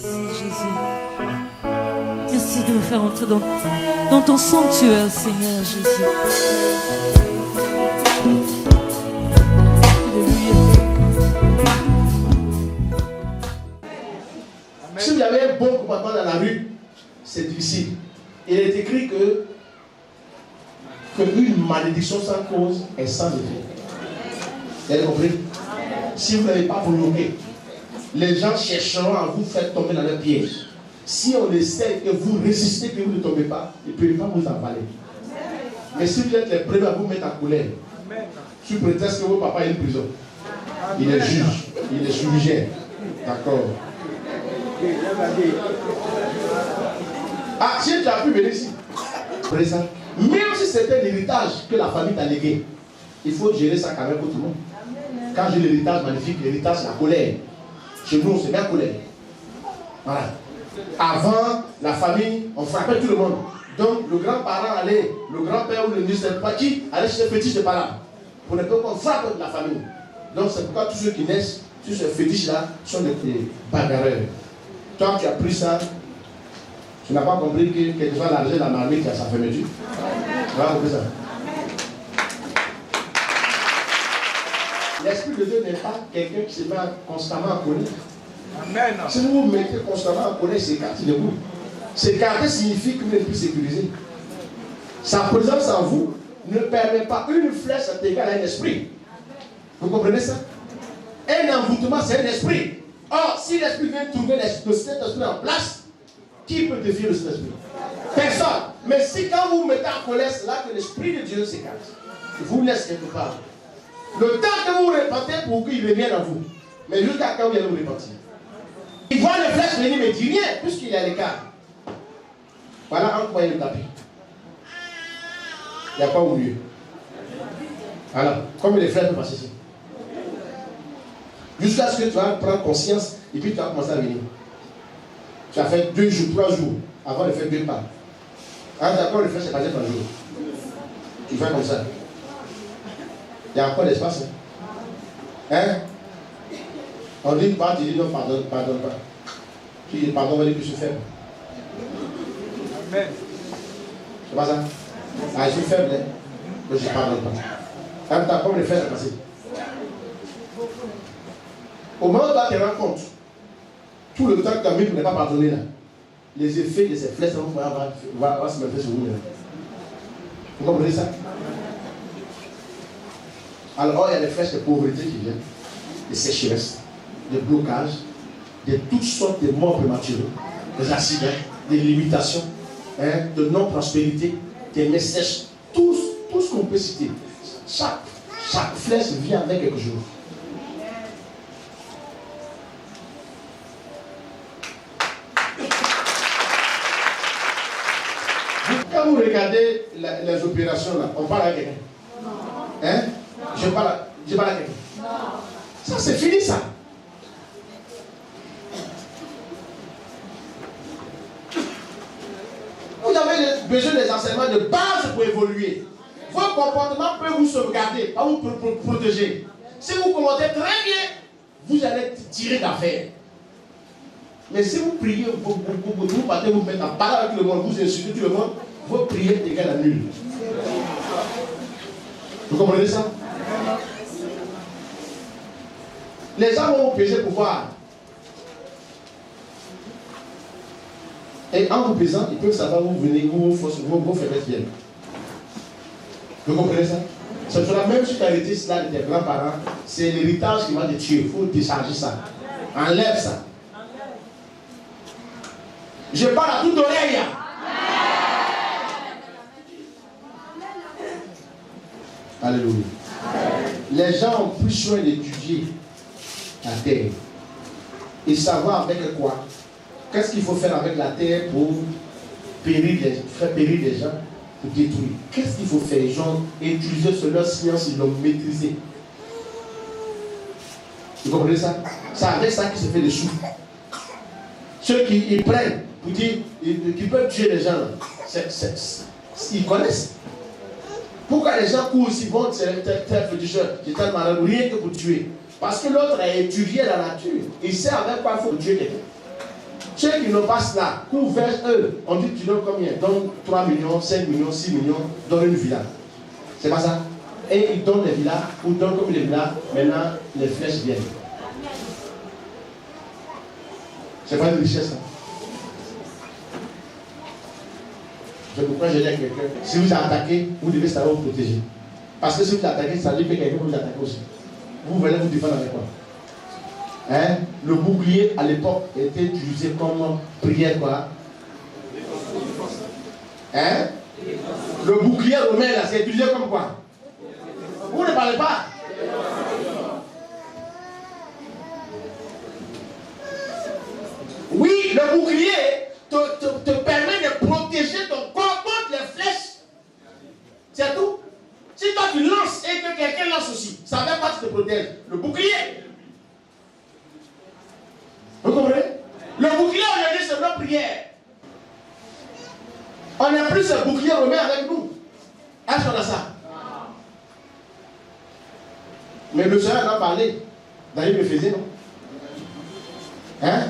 Merci Jésus. Merci de me faire entrer dans ton sanctuaire, Seigneur Jésus. Si vous avez un bon comportement dans la rue, c'est difficile. Il est écrit que une malédiction sans cause est sans effet. Vous avez compris? Si vous n'avez pas bloqué, les gens chercheront à vous faire tomber dans leur piège. Si on essaie que vous résistez, que vous ne tombez pas, ils ne peuvent pas vous avaler. Mais si vous êtes les premiers à vous mettre en colère, sous prétexte que votre papa est en prison, il est juge, il est chirurgien. D'accord. Ah, si tu as pu venir ici, présent. Même si c'est un héritage que la famille t'a légué, il faut gérer ça quand même pour tout le monde. Quand j'ai l'héritage magnifique, l'héritage c'est la colère. Chez nous, c'est bien colère. Voilà. Avant, la famille, on frappait tout le monde. Donc, le grand-parent allait, le grand-père ou le ministre, pas qui, allait chez les fétiches de parents. Pour ne pas qu'on frappe la famille. Donc, c'est pourquoi tous ceux qui naissent sur ce fétiche-là sont des bagarreurs. Toi, tu as pris ça, tu n'as pas compris que quelquefois l'argent de la marmite, ça fait métier. Tu as compris ça. L'Esprit de Dieu n'est pas quelqu'un qui se met constamment en colère. Amen. Si vous vous mettez constamment en colère, c'est écarté de vous. S'écarter signifie que vous n'êtes plus sécurisé. Sa présence en vous ne permet pas une flèche à égale à un esprit. Vous comprenez ça? Un envoûtement, c'est un esprit. Or, si l'esprit vient trouver cet esprit en place, qui peut défier le Saint-Esprit? Personne. Mais si quand vous vous mettez en colère, c'est là que l'Esprit de Dieu s'écarte. Il vous laisse quelque part. Le temps que vous vous repentez pour qu'il revienne à vous. Mais jusqu'à quand vous allez vous repentir? Il voit les flèches venir, mais il dit rien, puisqu'il est à l'écart. Voilà un point de tapis. Il n'y a pas au mieux. Alors, comme les flèches peuvent passer ici. Jusqu'à ce que tu vas prendre conscience et puis tu vas commencer à venir. Tu as fait 2 jours, 3 jours avant de faire 2 pas. Ah, d'accord, le flèche est passé par jour. Tu fais comme ça. Il y a encore l'espace. Hein? On dit pas, tu dis non, pardonne pas. Tu dis pardon, on va dire que je suis faible. Amen. C'est pas ça? Ah, je suis faible, hein? Donc je ne pardonne pas. Quand tu as comme le flèche est passé. Au moment où tu te rends compte, tout le temps que tu as mis pour ne pas pardonner là, les effets de ces flèches vont se mettre sur vous. Vous comprenez ça? Alors, il y a des flèches de pauvreté qui viennent, des sécheresses, des blocages, de toutes sortes de morts prématurées, des accidents, des limitations, de non-prospérité, des messages, tout ce qu'on peut citer. Chaque flèche vient avec quelque chose. Quand vous regardez les opérations là, on parle à quelqu'un. Hein? Je parle à quelqu'un. Ça c'est fini ça. Vous avez besoin des enseignements de base pour évoluer. Vos comportements peuvent vous sauvegarder, pas vous protéger. Si vous comportez très bien, vous allez tirer d'affaire. Mais si vous priez, vous partez vous mettre en parole avec le monde, vous insultez tout le monde, vos prières égale à nul. Vous comprenez ça? Les gens vont vous peser pour voir. Et en vous pesant, ils peuvent savoir où vous venez, où vos faiblesses viennent. Vous comprenez ça? C'est pour la même supériorité cela de tes grands-parents. C'est l'héritage qui va te tuer. Il faut décharger ça. Enlève ça. Je parle à toute oreille. Alléluia. Les gens ont plus soin d'étudier la terre et savoir avec quoi. Qu'est-ce qu'il faut faire avec la terre pour faire périr les gens, pour détruire. Qu'est-ce qu'il faut faire? Ils ont utilisé sur leur science, ils l'ont maîtrisé. Vous comprenez ça? C'est avec ça qu'il se fait des sous. Ceux qui ils prennent pour dire qu'ils peuvent tuer les gens, ils connaissent. Pourquoi les gens courent aussi vont tel féticheur, c'est tel malade, rien que pour tuer? Parce que l'autre a étudié la nature. Il sait avec quoi il faut tuer quelqu'un. Ceux qui n'ont pas cela, qu'on verse eux, on dit tu donnes combien? Donne 3 millions, 5 millions, 6 millions, donne une villa. C'est pas ça? Et ils donnent les villas, ou donnent comme les villas, maintenant les flèches viennent. C'est pas une richesse. Hein? C'est pourquoi je dis à quelqu'un, si vous attaquez, vous devez savoir vous protéger. Parce que si vous attaquez, ça veut dire que quelqu'un peut vous attaquer aussi. Vous venez vous défendre avec quoi? Hein? Le bouclier à l'époque était utilisé comme prière quoi? Hein? Le bouclier romain là, c'est utilisé comme quoi? Vous ne parlez pas? Oui, le bouclier te permet de protéger ton corps contre les flèches. C'est tout. Si toi tu lances et que quelqu'un lance aussi, ça ne veut pas que tu te protèges. Le bouclier. Vous comprenez? Le bouclier aujourd'hui c'est notre prière. On n'a plus ce bouclier romain avec nous. Est-ce qu'on a ça? Mais le Seigneur en a parlé. D'ailleurs, il le faisait, non? Hein?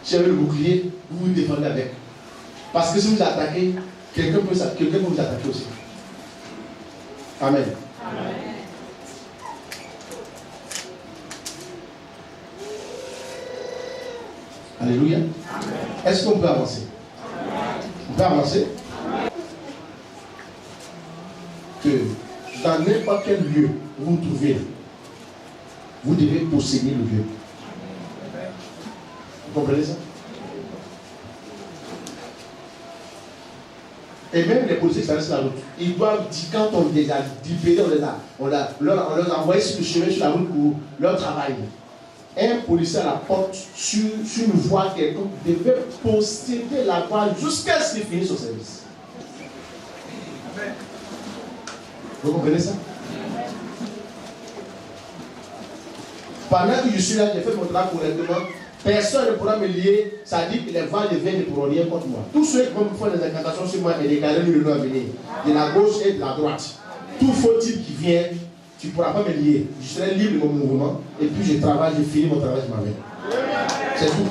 Si vous avez le bouclier, vous vous défendez avec. Parce que si vous attaquez, quelqu'un peut vous attaquer aussi. Amen. Amen. Alléluia. Est-ce qu'on peut avancer? On peut avancer? Que dans n'importe quel lieu où vous vous trouvez, vous devez posséder le lieu. Vous comprenez ça? Et même les policiers qui s'arrêtent sur la route, ils doivent dire quand on les a libérés, on leur a envoyé sur le chemin, sur la route pour leur travail. Un policier à la porte, sur une voie quelconque, devait posséder la voie jusqu'à ce qu'il finisse son service. Vous comprenez ça? Pendant que je suis là, j'ai fait mon travail correctement. Personne ne pourra me lier. Ça dit que les vents de vin ne pourront rien contre moi. Tous ceux qui vont me faire des incantations sur moi et déclarer le nom à venir, de la gauche et de la droite, tout faux type qui vient, tu ne pourras pas me lier. Je serai libre de mon mouvement et puis je travaille, je finis mon travail, je m'en vais. C'est tout.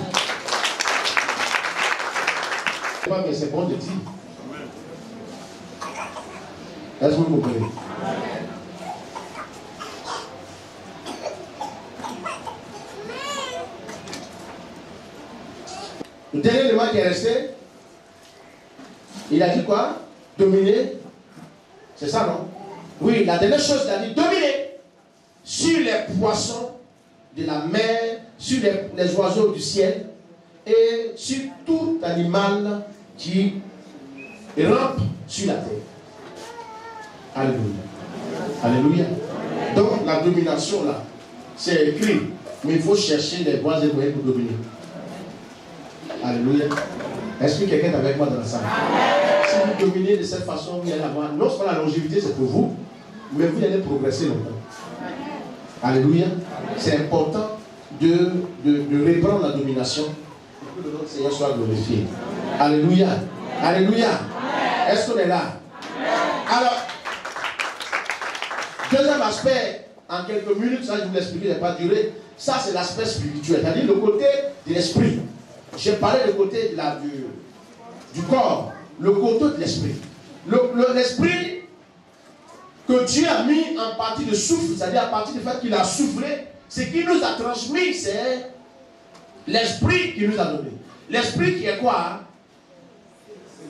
Mais c'est bon de dire. Est-ce que vous comprenez? Le dernier élément qui est resté, il a dit quoi? Dominer. C'est ça, non? Oui, la dernière chose, il a dit dominer sur les poissons de la mer, sur les oiseaux du ciel et sur tout animal qui rampe sur la terre. Alléluia. Alléluia. Donc la domination là, c'est écrit, mais il faut chercher les voies et moyens pour dominer. Alléluia. Est-ce que quelqu'un est avec moi dans la salle? Si vous dominez de cette façon, vous allez avoir, non seulement la longévité, c'est pour vous, mais vous allez progresser longtemps. Alléluia. C'est important de reprendre la domination pour que le nom du Seigneur soit glorifié. Alléluia. Alléluia. Est-ce qu'on est là? Alors, deuxième aspect, en quelques minutes, ça je vous l'explique, il n'a pas duré. Ça, c'est l'aspect spirituel, c'est-à-dire le côté de l'esprit. J'ai parlé du côté du corps, le côté de l'esprit. L'esprit que Dieu a mis en partie de souffle, c'est-à-dire à partir du fait qu'il a soufflé, ce qu'il nous a transmis, c'est l'esprit qu'il nous a donné. L'esprit qui est quoi?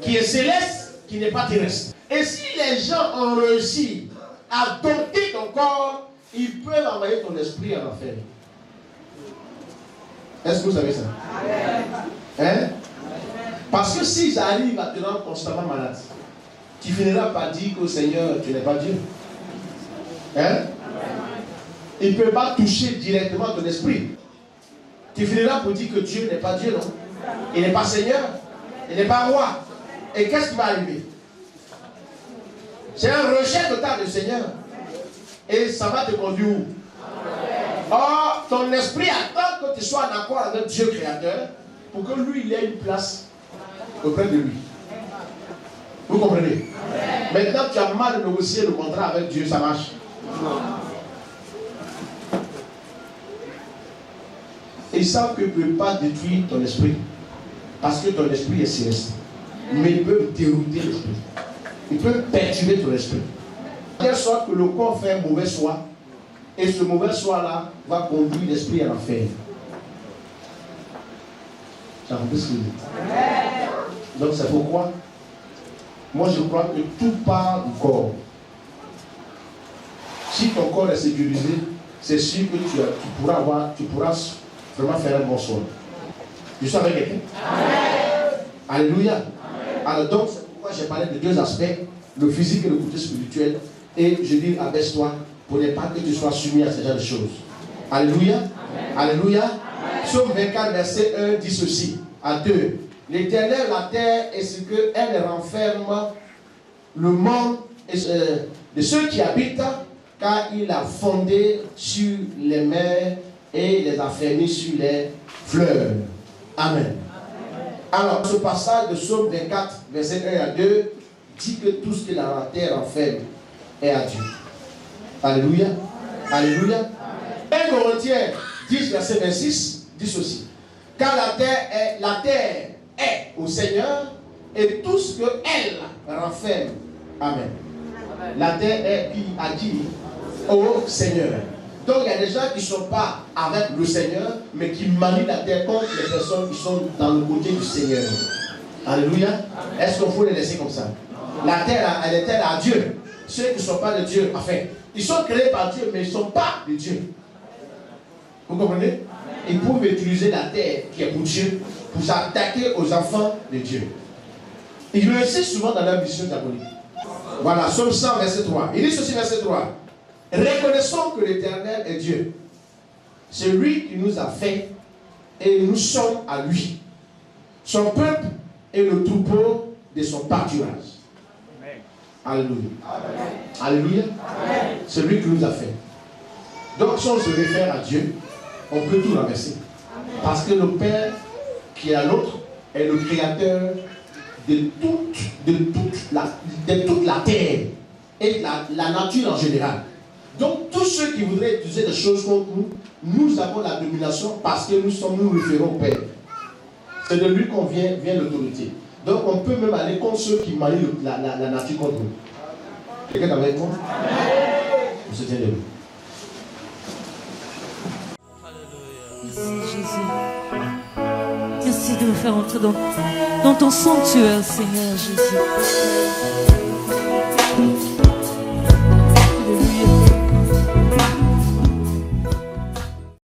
Qui est céleste, qui n'est pas terrestre. Et si les gens ont réussi à dompter ton corps, ils peuvent envoyer ton esprit en enfer. Est-ce que vous savez ça? Hein? Parce que s'ils arrivent à te rendre constamment malade, tu finiras par dire qu'au Seigneur, tu n'es pas Dieu. Hein? Ils ne peuvent pas toucher directement ton esprit. Tu finiras pour dire que Dieu n'est pas Dieu, non? Il n'est pas Seigneur, il n'est pas roi. Et qu'est-ce qui va arriver? C'est un rejet total du Seigneur. Et ça va te conduire où? Or, ton esprit attend que tu sois en accord avec Dieu créateur pour que lui, il ait une place auprès de lui. Vous comprenez? Maintenant, tu as mal négocié le contrat avec Dieu, ça marche? Et ils savent qu'ils ne peuvent pas détruire ton esprit. Parce que ton esprit est céleste. Mais ils peuvent dérouter l'esprit. Ils peuvent perturber ton esprit. De telle sorte que le corps fait un mauvais choix. Et ce mauvais choix-là va conduire l'esprit à l'enfer. Ça vous ce que je dis. Donc c'est pourquoi, moi je crois que tout part du corps. Si ton corps est sécurisé, c'est sûr que tu pourras vraiment faire un bon choix. Tu suis avec quelqu'un? Alléluia. Alors donc, c'est pourquoi j'ai parlé de deux aspects, le physique et le côté spirituel. Et je dis, abaisse-toi pour ne pas que tu sois soumis à ce genre de choses. Alléluia. Alléluia. Psaume 24, verset 1 dit ceci, à 2. L'Éternel, la terre et ce qu'elle renferme, le monde de ceux qui habitent, car il a fondé sur les mers et les a fermés sur les fleuves. Amen. Alors, ce passage de Psaume 24, verset 1 à 2, dit que tout ce que la terre renferme est à Dieu. Alléluia. Alléluia. 1 Corinthiens 10, verset 26, dit ceci. Car la terre est au Seigneur et tout ce qu'elle renferme. Amen. La terre est, qui a dit, au Seigneur. Donc il y a des gens qui ne sont pas avec le Seigneur, mais qui manient la terre contre les personnes qui sont dans le côté du Seigneur. Alléluia. Est-ce qu'il faut les laisser comme ça? La terre, elle est telle à Dieu. Ceux qui ne sont pas de Dieu, enfin, ils sont créés par Dieu, mais ils ne sont pas de Dieu. Vous comprenez? Ils peuvent utiliser la terre qui est pour Dieu pour s'attaquer aux enfants de Dieu. Ils réussissent souvent dans leur mission diabolique. Voilà, Psaume 100, verset 3. Il dit ceci, verset 3. Reconnaissons que l'Éternel est Dieu. C'est lui qui nous a fait et nous sommes à lui. Son peuple est le troupeau de son pâturage. Alléluia. Alléluia. C'est lui qui nous a fait. Donc si on se réfère à Dieu, on peut tout renverser. Parce que le Père qui est à l'autre est le créateur de toute la terre et la nature en général. Donc tous ceux qui voudraient utiliser des choses contre nous, nous avons la domination parce que nous référons au Père. C'est de lui qu'on vient l'autorité. Donc on peut même aller contre ceux qui manient la nature contre nous. Quelqu'un est avec moi? On se tient de nous. Merci Jésus. Merci de nous faire entrer dans ton sanctuaire, Seigneur Jésus.